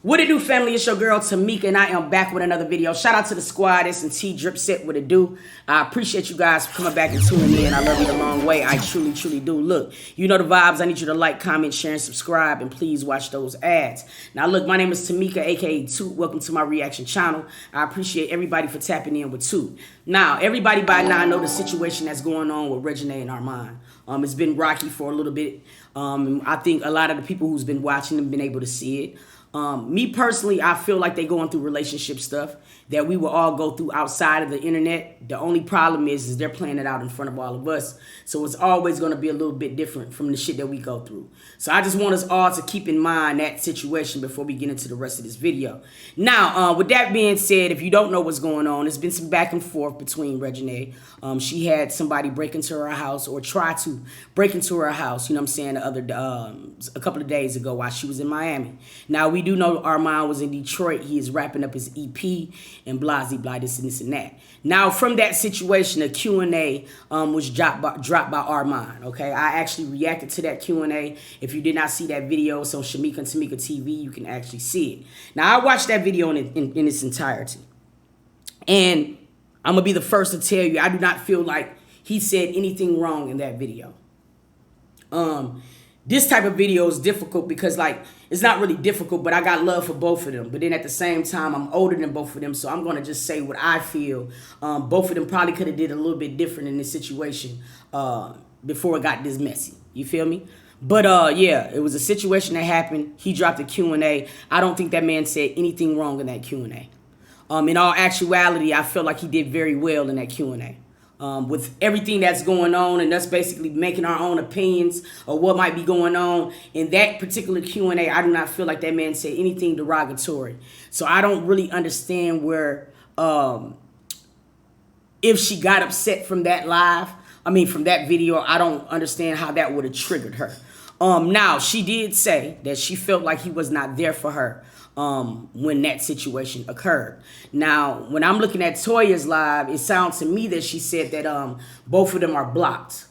What it do, family? It's your girl Tamika, and I am back with another video. Shout out to the squad, S&T Drip Set. What it do? I appreciate you guys for coming back and tuning in. I love you the long way. I truly, truly do. Look, you know the vibes. I need you to like, comment, share, and subscribe, and please watch those ads. Now, look, my name is Tamika, aka Toot. Welcome to my reaction channel. I appreciate everybody for tapping in with Toot. Now, everybody by now know the situation that's going on with Reginae and Armand. It's been rocky for a little bit. I think a lot of the people who's been watching have been able to see it. Me personally, I feel like they're going through relationship stuff that we will all go through outside of the internet. The only problem is they're playing it out in front of all of us. So it's always going to be a little bit different from the shit that we go through. So I just want us all to keep in mind that situation before we get into the rest of this video. Now, with that being said, if you don't know what's going on, there's been some back and forth between Reginae. She had somebody break into her house or try to break into her house, you know what I'm saying, a couple of days ago while she was in Miami. Now, we do know Armand was in Detroit. He is wrapping up his EP and blah, this and that. Now, from that situation, a Q&A was dropped by Armand, okay? I actually reacted to that Q&A. If you did not see that video, it's on Shamika and Tamika TV. You can actually see it. Now, I watched that video in its entirety. And I'm going to be the first to tell you, I do not feel like he said anything wrong in that video. This type of video is difficult because, like, it's not really difficult, but I got love for both of them. But then at the same time, I'm older than both of them, so I'm going to just say what I feel. Both of them probably could have did a little bit different in this situation before it got this messy. You feel me? But, yeah, it was a situation that happened. He dropped a Q&A. I don't think that man said anything wrong in that Q&A. In all actuality, I feel like he did very well in that Q&A. With everything that's going on and us basically making our own opinions of what might be going on in that particular Q&A, I do not feel like that man said anything derogatory. So I don't really understand where, if she got upset from that from that video, I don't understand how that would have triggered her. Now, she did say that she felt like he was not there for her when that situation occurred. Now, when I'm looking at Toya's live, it sounds to me that she said that both of them are blocked.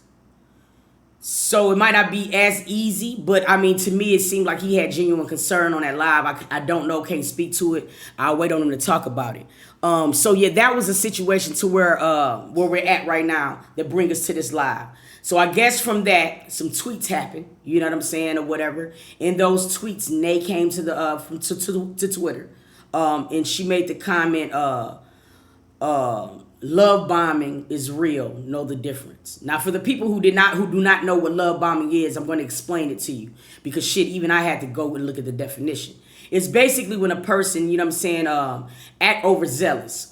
So it might not be as easy, but I mean, to me, it seemed like he had genuine concern on that live. I don't know, can't speak to it. I'll wait on him to talk about it. So yeah, that was a situation to where we're at right now that bring us to this live. So I guess from that, some tweets happened, you know what I'm saying, or whatever. In those tweets, Nay came to the to Twitter, and she made the comment, love bombing is real, know the difference. Now, for the people who do not know what love bombing is, I'm going to explain it to you because shit, even I had to go and look at the definition. It's basically when a person, you know what I'm saying, act overzealous,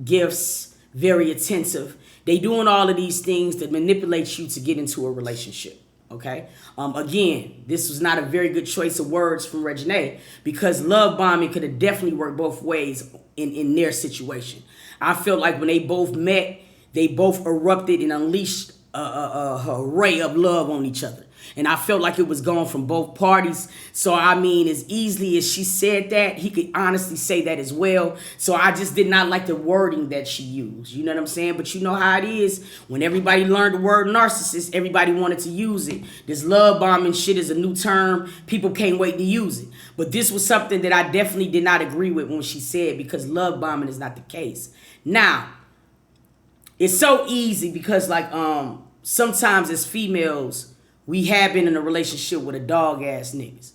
gifts, very attentive. They doing all of these things that manipulate you to get into a relationship, okay? Again, this was not a very good choice of words from Reginae because love bombing could have definitely worked both ways in their situation. I feel like when they both met, they both erupted and unleashed a ray of love on each other. And I felt like it was going from both parties. So, I mean, as easily as she said that, he could honestly say that as well. So, I just did not like the wording that she used. You know what I'm saying? But you know how it is. When everybody learned the word narcissist, everybody wanted to use it. This love bombing shit is a new term. People can't wait to use it. But this was something that I definitely did not agree with when she said because love bombing is not the case. Now, it's so easy because, like, sometimes as females, we have been in a relationship with a dog-ass niggas.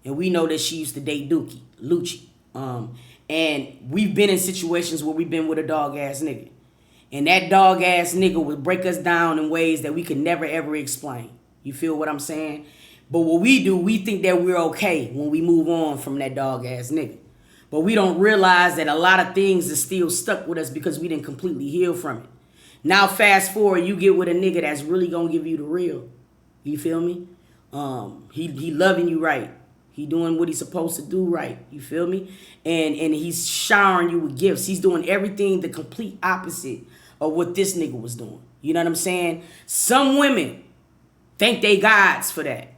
And we know that she used to date Lucci. And we've been in situations where we've been with a dog-ass nigga. And that dog-ass nigga would break us down in ways that we could never, ever explain. You feel what I'm saying? But what we do, we think that we're okay when we move on from that dog-ass nigga. But we don't realize that a lot of things are still stuck with us because we didn't completely heal from it. Now, fast forward, you get with a nigga that's really going to give you the real. You feel me? He loving you right. He doing what he's supposed to do right. You feel me? And he's showering you with gifts. He's doing everything the complete opposite of what this nigga was doing. You know what I'm saying? Some women think they gods for that.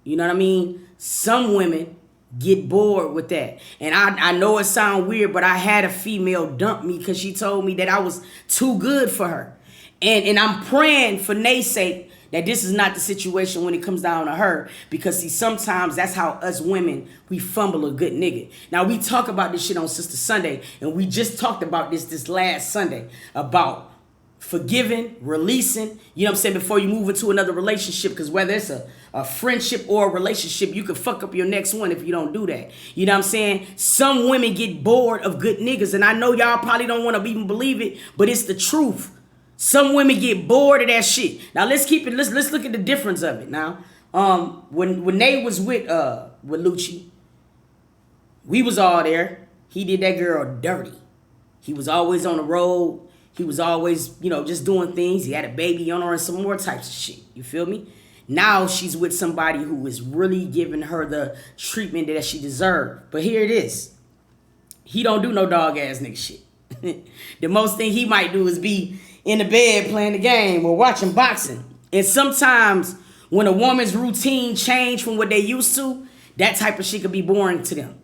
You know what I mean? Some women get bored with that. And I know it sounds weird, but I had a female dump me because she told me that I was too good for her. And I'm praying for Nay's sake that this is not the situation when it comes down to her. Because see, sometimes that's how us women, we fumble a good nigga. Now we talk about this shit on Sister Sunday, and we just talked about this last Sunday about forgiving, releasing, you know what I'm saying, before you move into another relationship. Because whether it's a friendship or a relationship, you can fuck up your next one if you don't do that. You know what I'm saying? Some women get bored of good niggas, and I know y'all probably don't want to even believe it, but it's the truth. Some women get bored of that shit. Now let's look at the difference of it. Now, when Nate was with Lucci, we was all there. He did that girl dirty. He was always on the road. He was always, you know, just doing things. He had a baby on her and some more types of shit. You feel me? Now she's with somebody who is really giving her the treatment that she deserved. But here it is. He don't do no dog ass nigga shit. The most thing he might do is be in the bed playing the game or watching boxing. And sometimes when a woman's routine change from what they used to, that type of shit could be boring to them.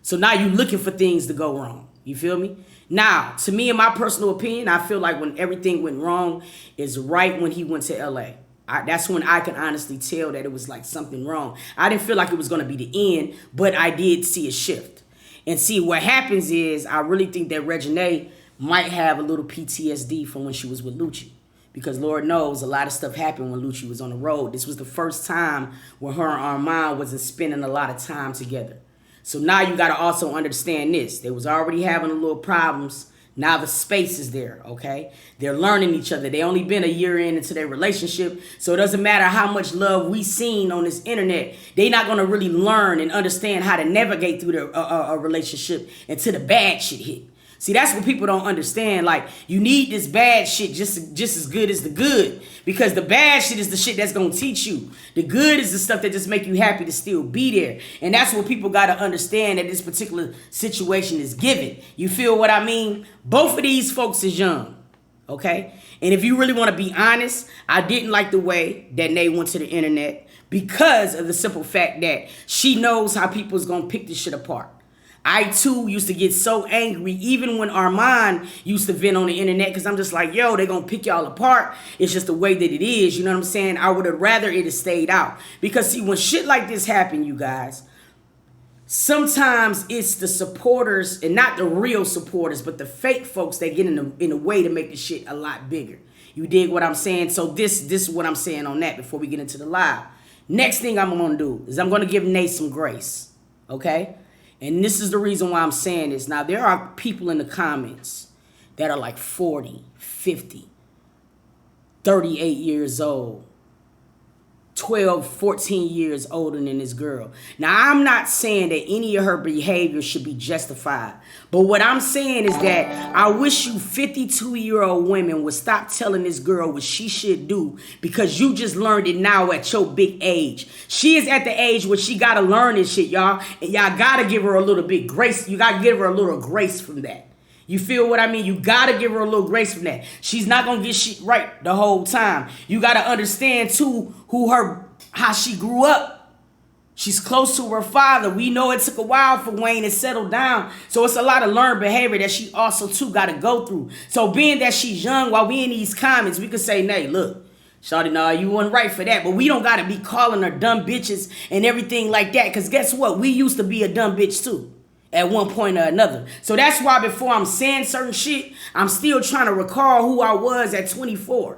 So now you're looking for things to go wrong. You feel me? Now, to me, in my personal opinion, I feel like when everything went wrong is right when he went to LA. That's when I can honestly tell that it was like something wrong. I didn't feel like it was going to be the end, but I did see a shift. And see, what happens is I really think that Reginae might have a little PTSD from when she was with Lucci. Because Lord knows a lot of stuff happened when Lucci was on the road. This was the first time when her and Armand wasn't spending a lot of time together. So now you got to also understand this. They was already having a little problems. Now the space is there, okay? They're learning each other. They only been a year into their relationship. So it doesn't matter how much love we seen on this internet. They not going to really learn and understand how to navigate through a relationship until the bad shit hit. See, that's what people don't understand. Like, you need this bad shit just as good as the good. Because the bad shit is the shit that's going to teach you. The good is the stuff that just make you happy to still be there. And that's what people got to understand that this particular situation is given. You feel what I mean? Both of these folks is young. Okay? And if you really want to be honest, I didn't like the way that Nate went to the internet because of the simple fact that she knows how people's going to pick this shit apart. I, too, used to get so angry, even when Armand used to vent on the internet, because I'm just like, yo, they're going to pick y'all apart. It's just the way that it is. You know what I'm saying? I would have rather it have stayed out. Because, see, when shit like this happen, you guys, sometimes it's the supporters, and not the real supporters, but the fake folks that get in the way to make the shit a lot bigger. You dig what I'm saying? So this is what I'm saying on that before we get into the live. Next thing I'm going to do is I'm going to give Nate some grace. Okay? And this is the reason why I'm saying this. Now, there are people in the comments that are like 40, 50, 38 years old, 12, 14 years older than this girl. Now, I'm not saying that any of her behavior should be justified. But what I'm saying is that I wish you 52-year-old women would stop telling this girl what she should do because you just learned it now at your big age. She is at the age where she got to learn this shit, y'all. And y'all got to give her a little bit grace. You got to give her a little grace from that. You feel what I mean? You got to give her a little grace from that. She's not going to get shit right the whole time. You got to understand, too, how she grew up. She's close to her father. We know it took a while for Wayne to settle down. So it's a lot of learned behavior that she also, too, got to go through. So being that she's young, while we in these comments, we could say, Nay, look, shawty, nah, you weren't right for that. But we don't got to be calling her dumb bitches and everything like that. Because guess what? We used to be a dumb bitch, too. At one point or another. So that's why before I'm saying certain shit, I'm still trying to recall who I was at 24.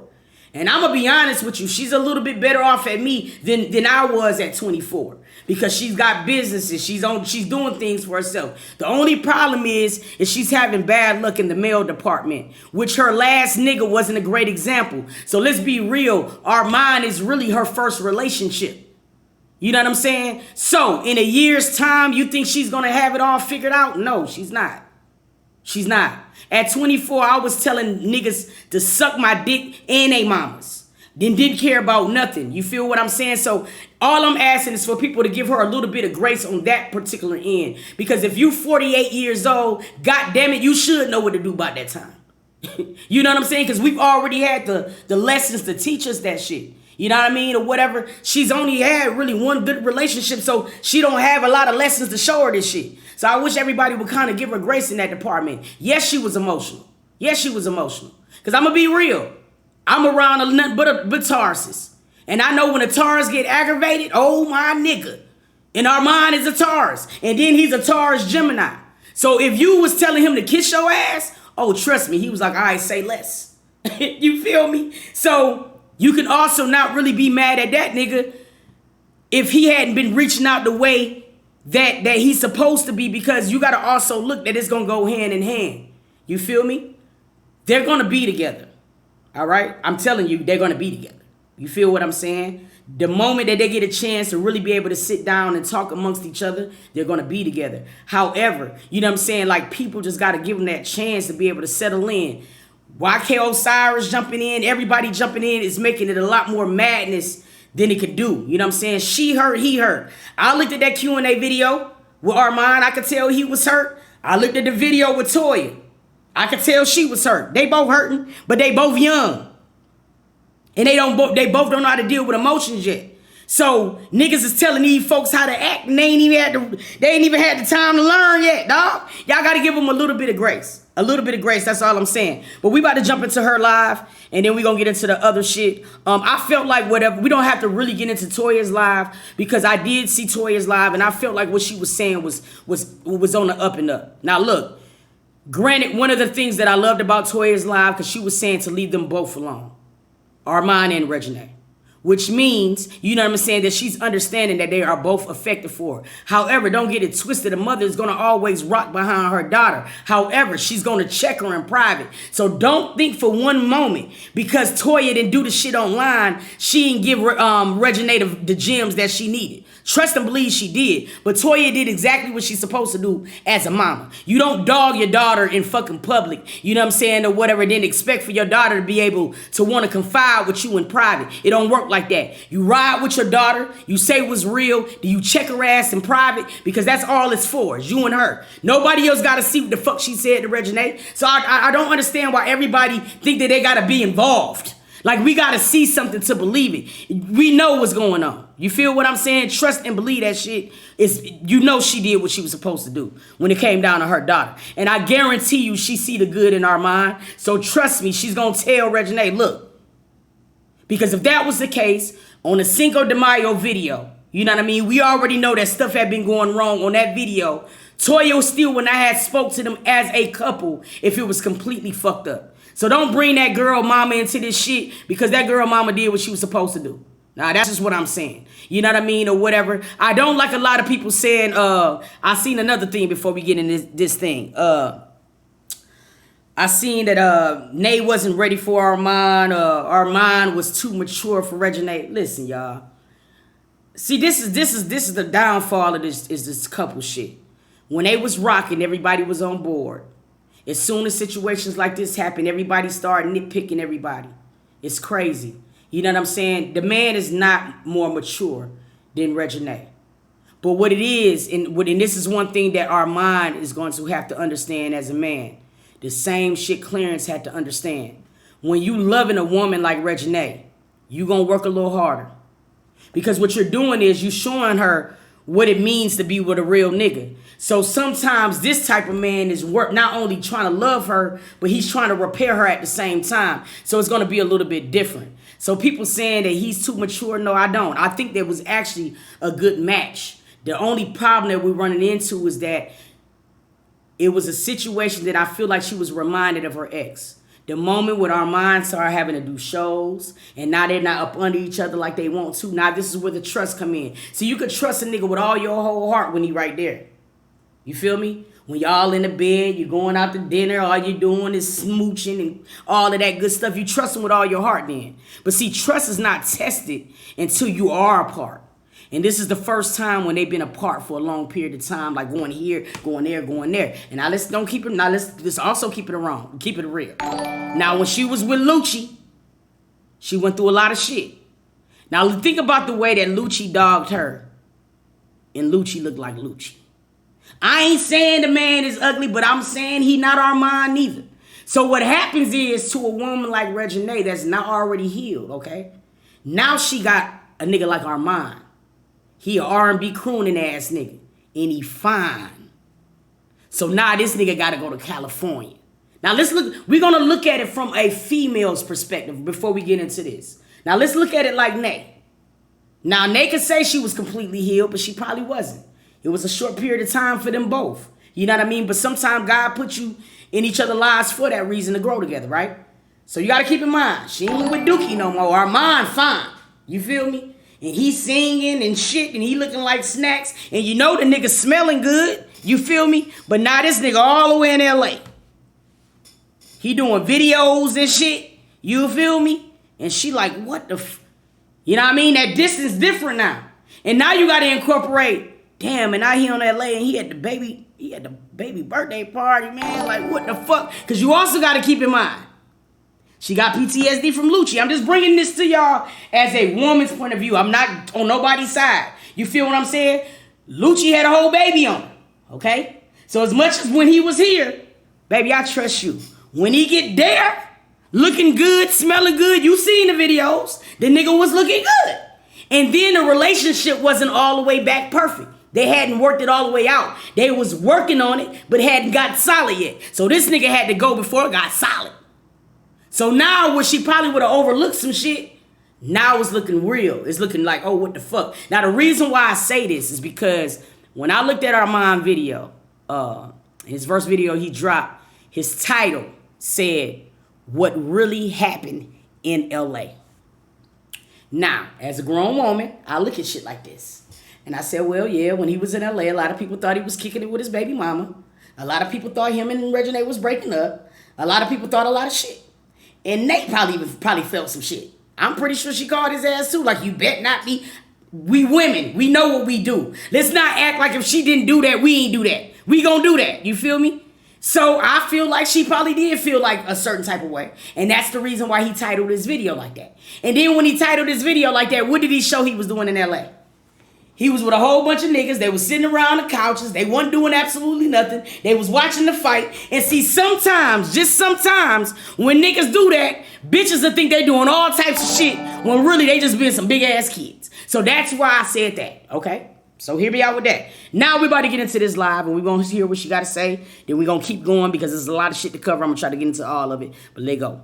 And I'm going to be honest with you. She's a little bit better off at me than I was at 24. Because she's got businesses. She's doing things for herself. The only problem is she's having bad luck in the male department. Which her last nigga wasn't a great example. So let's be real. Armand is really her first relationship. You know what I'm saying? So, in a year's time, you think she's going to have it all figured out? No, she's not. She's not. At 24, I was telling niggas to suck my dick and they mamas. Then didn't care about nothing. You feel what I'm saying? So, all I'm asking is for people to give her a little bit of grace on that particular end. Because if you 48 years old, God damn it, you should know what to do about that time. You know what I'm saying? Because we've already had the lessons to teach us that shit. You know what I mean? Or whatever. She's only had really one good relationship, so she don't have a lot of lessons to show her this shit. So I wish everybody would kind of give her grace in that department. Yes, she was emotional. Yes, she was emotional. Because I'm going to be real. I'm around nothing but Tarsus. And I know when the Taurus get aggravated, oh my nigga. And Armand is a Taurus. And then he's a Taurus Gemini. So if you was telling him to kiss your ass, oh, trust me, he was like, all right, say less. You feel me? So you can also not really be mad at that nigga if he hadn't been reaching out the way that he's supposed to be, because you got to also look that it's going to go hand in hand. You feel me? They're going to be together. All right? I'm telling you, they're going to be together. You feel what I'm saying? The moment that they get a chance to really be able to sit down and talk amongst each other, they're going to be together. However, you know what I'm saying? Like, people just got to give them that chance to be able to settle in. YK Osiris jumping in, everybody jumping in is making it a lot more madness than it could do. You know what I'm saying? She hurt, he hurt. I looked at that Q&A video with Armand. I could tell he was hurt. I looked at the video with Toya. I could tell she was hurt. They both hurting, but they both young. And they both don't know how to deal with emotions yet. So niggas is telling these folks how to act, and they ain't even had the time to learn yet, dog. Y'all gotta give them a little bit of grace. A little bit of grace, that's all I'm saying. But we about to jump into her live, and then we gonna get into the other shit. I felt like whatever, we don't have to really get into Toya's live, because I did see Toya's live, and I felt like what she was saying was on the up and up. Now look, granted, one of the things that I loved about Toya's live, because she was saying to leave them both alone. Armand and Reginae. Which means, you know what I'm saying, that she's understanding that they are both affected for her. However, don't get it twisted. A mother is going to always rock behind her daughter. However, she's going to check her in private. So don't think for one moment, because Toya didn't do the shit online, she didn't give Reginae the gems that she needed. Trust and believe she did. But Toya did exactly what she's supposed to do as a mama. You don't dog your daughter in fucking public, you know what I'm saying, or whatever, then expect for your daughter to be able to want to confide with you in private. It don't work like that. You ride with your daughter, you say what's real, do you check her ass in private, because that's all it's for, is you and her. Nobody else got to see what the fuck she said to Reginae. So I don't understand why everybody think that they got to be involved. Like, we got to see something to believe it. We know what's going on. You feel what I'm saying? Trust and believe that shit. You know she did what she was supposed to do when it came down to her daughter. And I guarantee you she see the good in our mind. So trust me, she's going to tell Reginae, look. Because if that was the case, on the Cinco de Mayo video, you know what I mean? We already know that stuff had been going wrong on that video. Toya still when I had spoke to them as a couple if it was completely fucked up. So don't bring that girl mama into this shit, because that girl mama did what she was supposed to do. Now, that's just what I'm saying. You know what I mean? Or whatever. I don't like a lot of people saying, I seen another thing before we get in this thing. I seen that Nay wasn't ready for Armand. Armand was too mature for Reginae. Listen, y'all. See, this is the downfall of this couple shit. When they was rocking, everybody was on board. As soon as situations like this happen, everybody started nitpicking everybody. It's crazy. You know what I'm saying? The man is not more mature than Reginae. But what it is, and this is one thing that Armand is going to have to understand as a man. The same shit Clarence had to understand. When you loving a woman like Reginae, you going to work a little harder. Because what you're doing is you showing her what it means to be with a real nigga. So sometimes this type of man is not only trying to love her, but he's trying to repair her at the same time. So it's going to be a little bit different. So people saying that he's too mature, no, I don't. I think there was actually a good match. The only problem that we're running into is that it was a situation that I feel like she was reminded of her ex. The moment when Armand started having to do shows, and now they're not up under each other like they want to. Now this is where the trust come in. So you could trust a nigga with all your whole heart when he right there. You feel me? When y'all in the bed, you're going out to dinner, all you doing is smooching and all of that good stuff. You trust him with all your heart then. But see, trust is not tested until you are apart. And this is the first time when they've been apart for a long period of time, like going here, going there, going there. And now let's also keep it wrong, keep it real. Now when she was with Lucci, she went through a lot of shit. Now think about the way that Lucci dogged her, and Lucci looked like Lucci. I ain't saying the man is ugly, but I'm saying he not Armand neither. So what happens is, to a woman like Reginae that's not already healed, okay? Now she got a nigga like Armand. He a R&B crooning ass nigga. And he fine. So now this nigga gotta go to California. Now let's look, we're gonna look at it from a female's perspective before we get into this. Now let's look at it like Nay. Now, they could say she was completely healed, but she probably wasn't. It was a short period of time for them both. You know what I mean? But sometimes God puts you in each other's lives for that reason to grow together, right? So you got to keep in mind, she ain't with Dookie no more. Armand fine. You feel me? And he's singing and shit, and he looking like snacks. And you know the nigga smelling good. You feel me? But now this nigga all the way in L.A. He doing videos and shit. You feel me? And she like, what the you know what I mean? That distance different now. And now you got to incorporate, damn, and now he on L.A. and he had the baby birthday party, man. Like, what the fuck? Because you also got to keep in mind, she got PTSD from Lucci. I'm just bringing this to y'all as a woman's point of view. I'm not on nobody's side. You feel what I'm saying? Lucci had a whole baby on her, okay? So as much as when he was here, baby, I trust you. When he get there, looking good, smelling good, you seen the videos, the nigga was looking good. And then the relationship wasn't all the way back perfect. They hadn't worked it all the way out. They was working on it, but hadn't got solid yet. So this nigga had to go before it got solid. So now where she probably would have overlooked some shit, now it's looking real. It's looking like, oh, what the fuck? Now the reason why I say this is because when I looked at Armand video, his first video he dropped, his title said, what really happened in LA. Now, as a grown woman, I look at shit like this. And I said, well, yeah, when he was in LA, a lot of people thought he was kicking it with his baby mama. A lot of people thought him and Reginae was breaking up. A lot of people thought a lot of shit. And Nate probably felt some shit. I'm pretty sure she called his ass too. Like, you bet not be. We women, we know what we do. Let's not act like if she didn't do that, we ain't do that. We gonna do that. You feel me? So I feel like she probably did feel like a certain type of way. And that's the reason why he titled his video like that. And then when he titled his video like that, what did he show he was doing in LA? He was with a whole bunch of niggas. They was sitting around the couches. They wasn't doing absolutely nothing. They was watching the fight. And see, sometimes, just sometimes, when niggas do that, bitches will think they doing all types of shit when really they just been some big ass kids. So that's why I said that, okay? So here we are with that. Now we're about to get into this live and we're going to hear what she got to say. Then we're going to keep going because there's a lot of shit to cover. I'm going to try to get into all of it. But let go.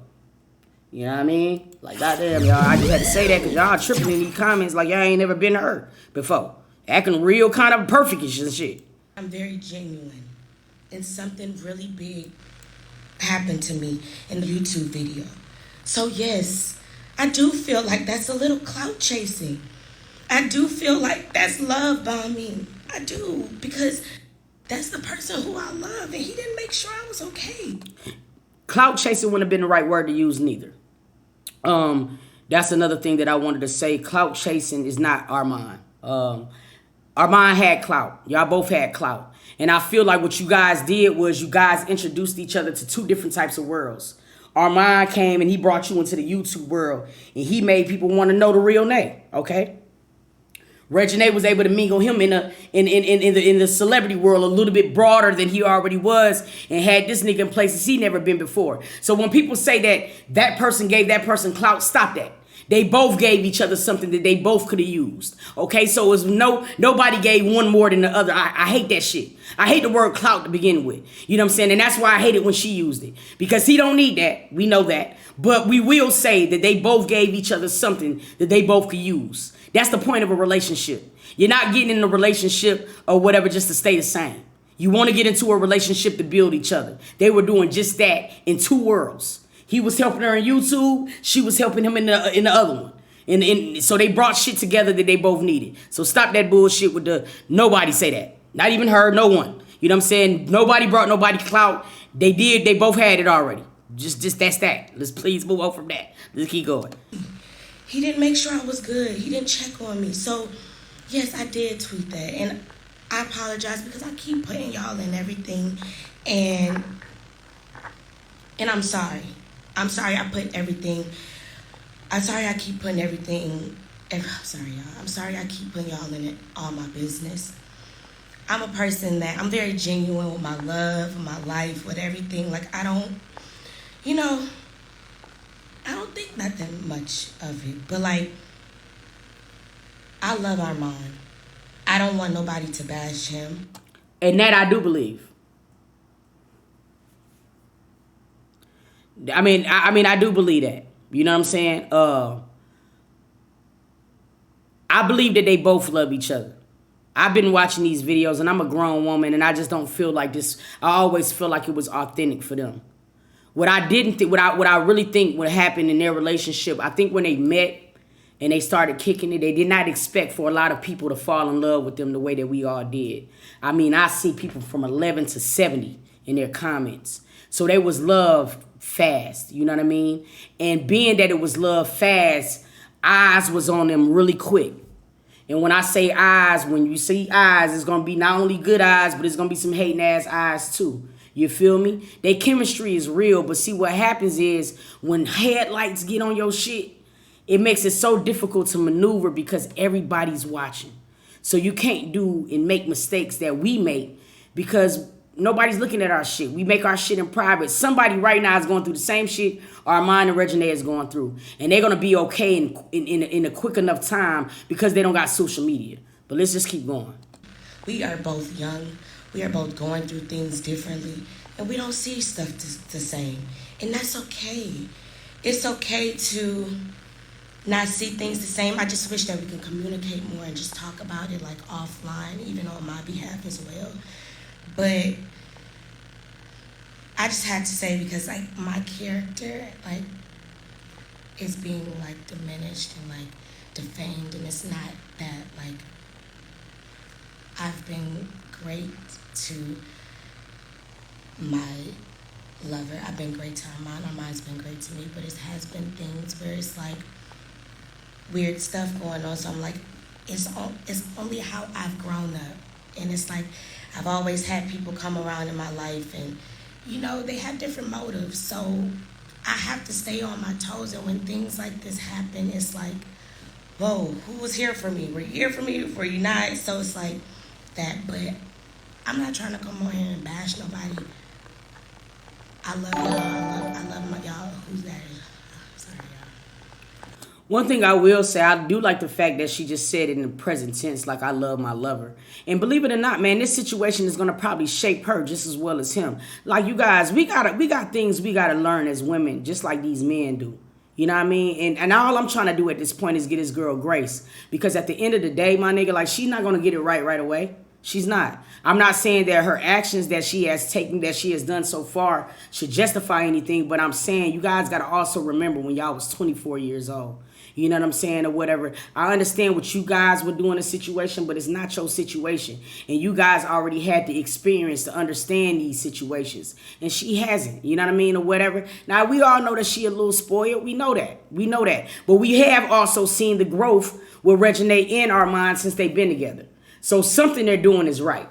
You know what I mean? Like, goddamn, y'all. I just had to say that because y'all tripping in these comments like y'all ain't never been to her before. Acting real kind of perfect-ish and shit. I'm very genuine. And something really big happened to me in the YouTube video. So yes, I do feel like that's a little clout chasing. I do feel like that's love bombing. I do, because that's the person who I love, and he didn't make sure I was okay. Clout chasing wouldn't have been the right word to use neither. That's another thing that I wanted to say. Clout chasing is not Armand. Armand had clout. Y'all both had clout. And I feel like what you guys did was you guys introduced each other to two different types of worlds. Armand came and he brought you into the YouTube world, and he made people want to know the real name, okay? Reginae was able to mingle him in the celebrity world a little bit broader than he already was, and had this nigga in places he never been before. So when people say that person gave that person clout, stop that. They both gave each other something that they both could have used. Okay, so it was nobody gave one more than the other. I hate that shit. I hate the word clout to begin with. You know what I'm saying? And that's why I hate it when she used it. Because he don't need that. We know that. But we will say that they both gave each other something that they both could use. That's the point of a relationship. You're not getting in a relationship or whatever just to stay the same. You want to get into a relationship to build each other. They were doing just that in two worlds. He was helping her in YouTube. She was helping him in the other one. And so they brought shit together that they both needed. So stop that bullshit with the nobody say that. Not even her, no one. You know what I'm saying? Nobody brought nobody clout. They did. They both had it already. Just that's that. Let's please move on from that. Let's keep going. He didn't make sure I was good. He didn't check on me. So, yes, I did tweet that. And I apologize because I keep putting y'all in everything. And I'm sorry. I'm sorry I put everything. I'm sorry I keep putting everything. I'm sorry, y'all. I'm sorry I keep putting y'all in all my business. I'm a person that I'm very genuine with my love, with my life, with everything. Like, I don't think nothing much of it. But, like, I love Armand. I don't want nobody to bash him. And that I do believe. I mean, I do believe that. You know what I'm saying? I believe that they both love each other. I've been watching these videos and I'm a grown woman and I just don't feel like this. I always feel like it was authentic for them. What I didn't think, what I really think would happen in their relationship, I think when they met and they started kicking it, they did not expect for a lot of people to fall in love with them the way that we all did. I mean, I see people from 11 to 70 in their comments. So they was love fast, you know what I mean? And being that it was love fast, eyes was on them really quick. And when I say eyes, when you see eyes, it's going to be not only good eyes, but it's going to be some hating ass eyes too. You feel me? Their chemistry is real, but see what happens is when headlights get on your shit, it makes it so difficult to maneuver because everybody's watching. So you can't do and make mistakes that we make because nobody's looking at our shit. We make our shit in private. Somebody right now is going through the same shit Armand and Reginae is going through. And they're going to be okay in a quick enough time because they don't got social media. But let's just keep going. We are both young. We are both going through things differently. And we don't see stuff the same. And that's okay. It's okay to not see things the same. I just wish that we could communicate more and just talk about it like offline, even on my behalf as well. But I just had to say because like my character like is being like diminished and like defamed, and it's not that. Like I've been great to my lover. I've been great to Armand. Armand's been great to me, but it has been things where it's like weird stuff going on. So I'm like, it's only how I've grown up, and it's like I've always had people come around in my life, and you know they have different motives. So I have to stay on my toes, and when things like this happen, it's like, whoa, who was here for me? Were you here for me? Were you not? So it's like that. But I'm not trying to come on here and bash nobody. I love y'all. I love my y'all. Who's that? Sorry, y'all. One thing I will say, I do like the fact that she just said it in the present tense, like I love my lover. And believe it or not, man, this situation is gonna probably shape her just as well as him. Like you guys, we got things we gotta learn as women, just like these men do. You know what I mean? And all I'm trying to do at this point is get this girl grace. Because at the end of the day, my nigga, like she's not gonna get it right away. She's not. I'm not saying that her actions that she has taken, that she has done so far should justify anything, but I'm saying you guys got to also remember when y'all was 24 years old. You know what I'm saying, or whatever. I understand what you guys were doing in a situation, but it's not your situation. And you guys already had the experience to understand these situations. And she hasn't, you know what I mean, or whatever. Now, we all know that she a little spoiled. We know that. We know that. But we have also seen the growth with Reginae and Armand since they've been together. So something they're doing is right.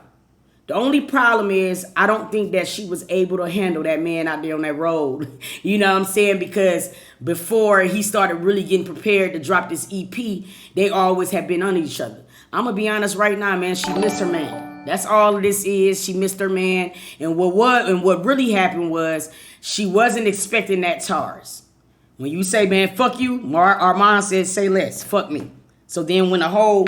The only problem is I don't think that she was able to handle that man out there on that road. You know what I'm saying? Because before he started really getting prepared to drop this EP, they always have been on each other. I'm going to be honest right now, man. She missed her man. That's all this is. She missed her man. And what really happened was she wasn't expecting that Tars. When you say, man, fuck you, Armand said, say less. Fuck me. So then when the whole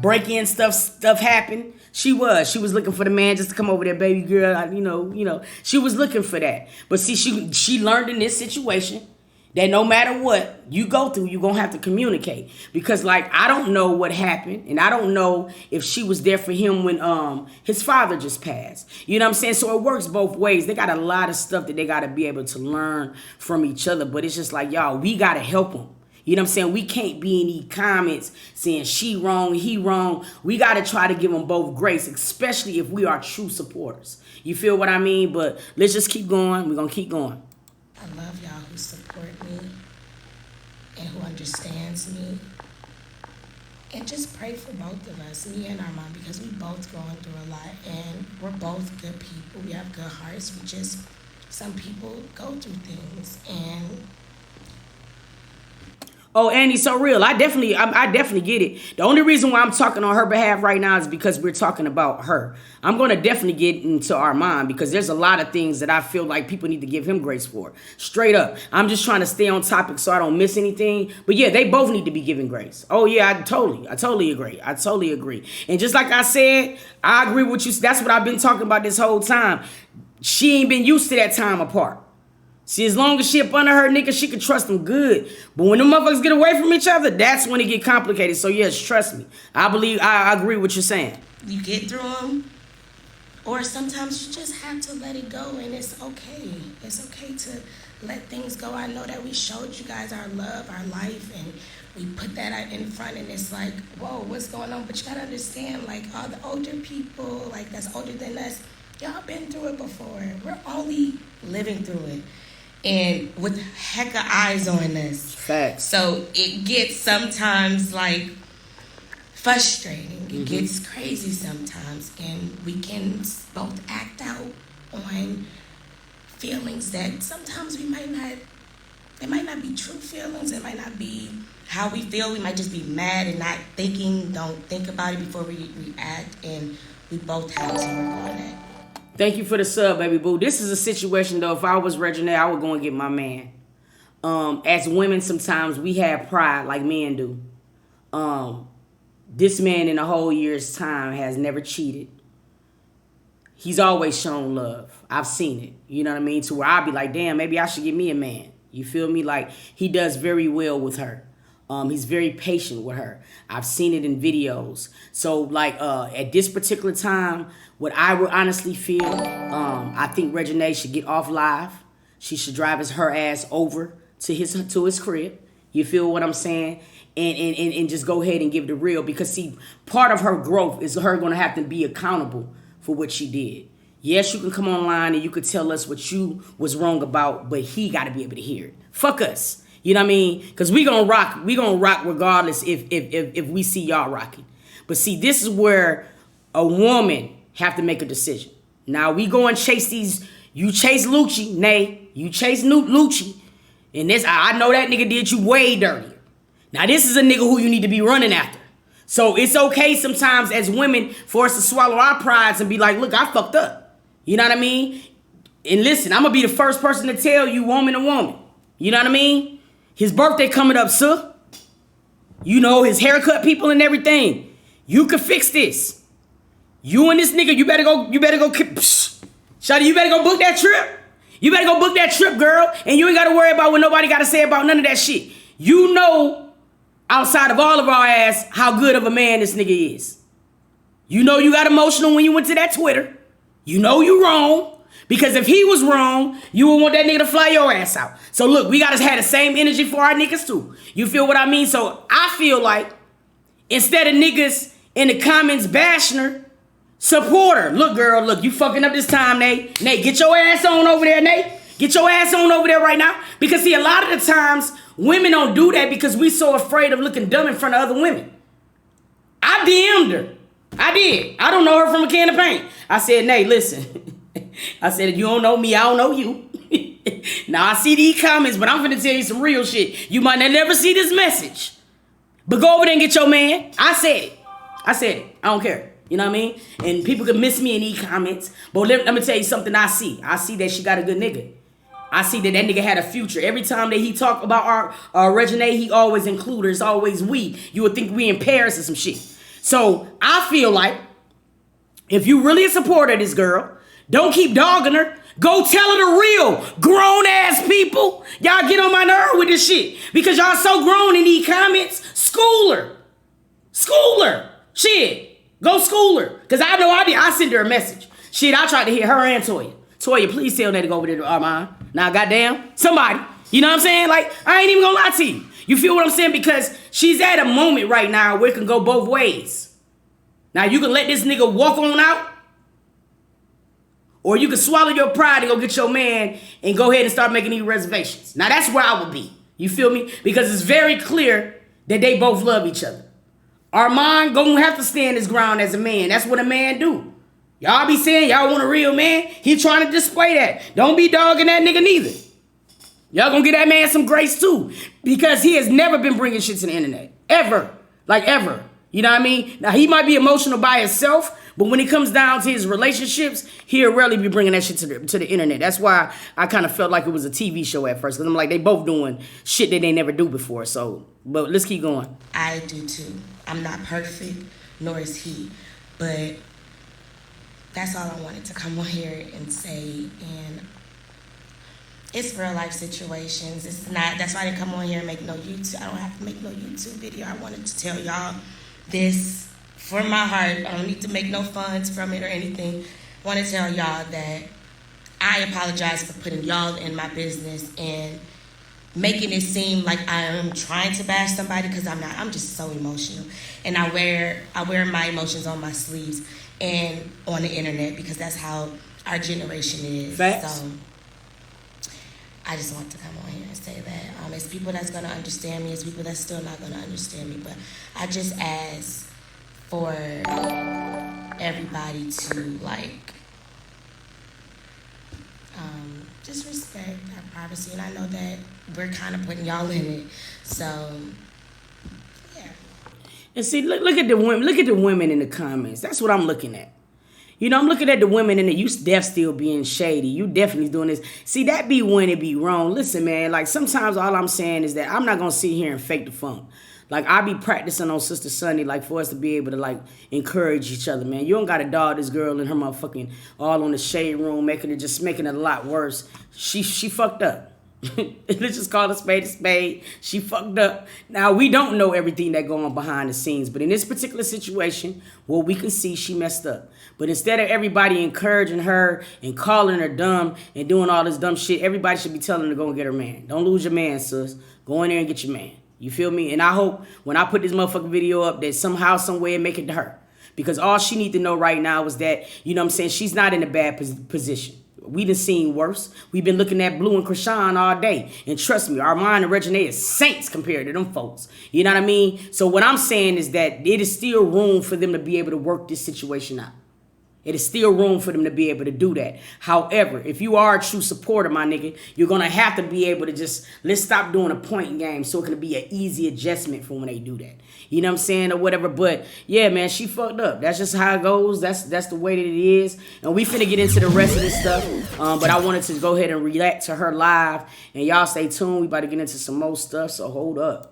break-in stuff happened, she was looking for the man just to come over there, baby girl. You know, she was looking for that. But see, she learned in this situation that no matter what you go through, you're going to have to communicate. Because, like, I don't know what happened, and I don't know if she was there for him when his father just passed. You know what I'm saying? So it works both ways. They got a lot of stuff that they got to be able to learn from each other. But it's just like, y'all, we got to help them. You know what I'm saying? We can't be in these comments saying she wrong, he wrong. We got to try to give them both grace, especially if we are true supporters. You feel what I mean? But let's just keep going. We're going to keep going. I love y'all who support me and who understands me. And just pray for both of us, me and Armand, because we both going through a lot. And we're both good people. We have good hearts. Some people go through things. And oh, Annie, so real. I definitely get it. The only reason why I'm talking on her behalf right now is because we're talking about her. I'm going to definitely get into Armand because there's a lot of things that I feel like people need to give him grace for. Straight up. I'm just trying to stay on topic so I don't miss anything. But yeah, they both need to be given grace. Oh yeah, I totally agree. And just like I said, I agree with you. That's what I've been talking about this whole time. She ain't been used to that time apart. See, as long as she up under her nigga, she can trust him good. But when them motherfuckers get away from each other, that's when it get complicated. So yes, trust me. I agree with what you're saying. You get through them, or sometimes you just have to let it go, and it's okay. It's okay to let things go. I know that we showed you guys our love, our life, and we put that out in front, and it's like, whoa, what's going on? But you gotta understand, like, all the older people, like, that's older than us, y'all been through it before. We're only living through it. And with heck of eyes on us. Facts. So it gets sometimes, like, frustrating. It gets crazy sometimes. And we can both act out on feelings that sometimes it might not be true feelings. It might not be how we feel. We might just be mad and not thinking, don't think about it before we react. And we both have to work on that. Thank you for the sub, baby boo. This is a situation, though, if I was Reginae, I would go and get my man. As women, sometimes we have pride like men do. This man in a whole year's time has never cheated. He's always shown love. I've seen it. You know what I mean? To where I'll be like, damn, maybe I should get me a man. You feel me? Like, he does very well with her. He's very patient with her. I've seen it in videos. So, like, at this particular time, what I would honestly feel, I think Reginae should get off live. She should drive her ass over to his crib. You feel what I'm saying? And just go ahead and give it the real. Because, see, part of her growth is her going to have to be accountable for what she did. Yes, you can come online and you could tell us what you was wrong about, but he got to be able to hear it. Fuck us. You know what I mean? Because we gonna rock regardless if we see y'all rocking. But see, this is where a woman have to make a decision. Now we go and chase these. You chase Lucci, nay, you chase Lucci, and this I know that nigga did you way dirtier. Now this is a nigga who you need to be running after. So it's okay sometimes as women for us to swallow our prides and be like, look, I fucked up. You know what I mean? And listen, I'm gonna be the first person to tell you, woman to woman. You know what I mean? His birthday coming up, sir. You know, his haircut people and everything. You can fix this. You and this nigga, you better go, Shawty, you better go book that trip. You better go book that trip, girl. And you ain't got to worry about what nobody got to say about none of that shit. You know, outside of all of our ass, how good of a man this nigga is. You know you got emotional when you went to that Twitter. You know you wrong. Because if he was wrong, you would want that nigga to fly your ass out. So look, we gotta have the same energy for our niggas too. You feel what I mean? So I feel like instead of niggas in the comments bashing her, support her. Look, girl, look, you fucking up this time, Nate. Nate, get your ass on over there, Nate. Get your ass on over there right now. Because see, a lot of the times, women don't do that because we so afraid of looking dumb in front of other women. I DM'd her. I did. I don't know her from a can of paint. I said, Nate, listen. I said, if you don't know me, I don't know you. Now, I see these comments, but I'm finna tell you some real shit. You might never see this message. But go over there and get your man. I said it. I said it. I don't care. You know what I mean? And people can miss me in these comments. But let me tell you something I see. I see that she got a good nigga. I see that nigga had a future. Every time that he talk about our Reginae, he always include her. It's always we. You would think we in Paris or some shit. So I feel like if you really a supporter of this girl, don't keep dogging her. Go tell her the real. Grown ass people. Y'all get on my nerve with this shit. Because y'all so grown in these comments. School her. School her. Shit. Go school her. Because I know I send her a message. Shit, I tried to hit her and Toya. Toya, please tell that to go over there to Armand. Now, goddamn, somebody. You know what I'm saying? Like, I ain't even gonna lie to you. You feel what I'm saying? Because she's at a moment right now where it can go both ways. Now, you can let this nigga walk on out. Or you can swallow your pride and go get your man and go ahead and start making these reservations. Now, that's where I would be. You feel me? Because it's very clear that they both love each other. Armand gonna have to stand his ground as a man. That's what a man do. Y'all be saying y'all want a real man. He trying to display that. Don't be dogging that nigga neither. Y'all gonna get that man some grace too. Because he has never been bringing shit to the internet. Ever. Like ever. You know what I mean? Now, he might be emotional by himself, but when it comes down to his relationships, he'll rarely be bringing that shit to the internet. That's why I kind of felt like it was a TV show at first. Because I'm like, they both doing shit that they never do before. So, but let's keep going. I do too. I'm not perfect, nor is he. But that's all I wanted to come on here and say. And It's real life situations. It's not. That's why I didn't come on here and make no YouTube. I don't have to make no YouTube video. I wanted to tell y'all this from my heart. I don't need to make no funds from it or anything. I want to tell y'all that I apologize for putting y'all in my business and making it seem like I am trying to bash somebody, because I'm not. I'm just so emotional, and I wear my emotions on my sleeves and on the internet, because that's how our generation is. Facts. So I just want to come on here and say that it's people that's gonna understand me, it's people that's still not gonna understand me, but I just ask for everybody to just respect our privacy, and I know that we're kind of putting y'all in it, so yeah. And see, look at the women. Look at the women in the comments. That's what I'm looking at. You know, I'm looking at the women in it. You still being shady. You definitely doing this. See, that be when it be wrong. Listen, man, like sometimes all I'm saying is that I'm not going to sit here and fake the funk. Like, I be practicing on Sister Sunday, like, for us to be able to, like, encourage each other, man. You don't got to dog this girl in her motherfucking all on the shade room, making it a lot worse. She fucked up. Let's just call a spade a spade. She fucked up. Now, we don't know everything that going on behind the scenes, but in this particular situation, what we can see, she messed up. But instead of everybody encouraging her and calling her dumb and doing all this dumb shit, everybody should be telling her to go and get her man. Don't lose your man, sis. Go in there and get your man. You feel me? And I hope when I put this motherfucking video up that somehow, some way, it make it to her. Because all she need to know right now is that, you know what I'm saying, she's not in a bad position. We done seen worse. We've been looking at Blue and Krishan all day. And trust me, Armand and Reginae is saints compared to them folks. You know what I mean? So what I'm saying is that it is still room for them to be able to work this situation out. It is still room for them to be able to do that. However, if you are a true supporter, my nigga, you're going to have to be able to just, let's stop doing a point game so it can be an easy adjustment for when they do that. You know what I'm saying? Or whatever. But, yeah, man, she fucked up. That's just how it goes. That's the way that it is. And we finna get into the rest of this stuff. But I wanted to go ahead and react to her live. And y'all stay tuned. We about to get into some more stuff, so hold up.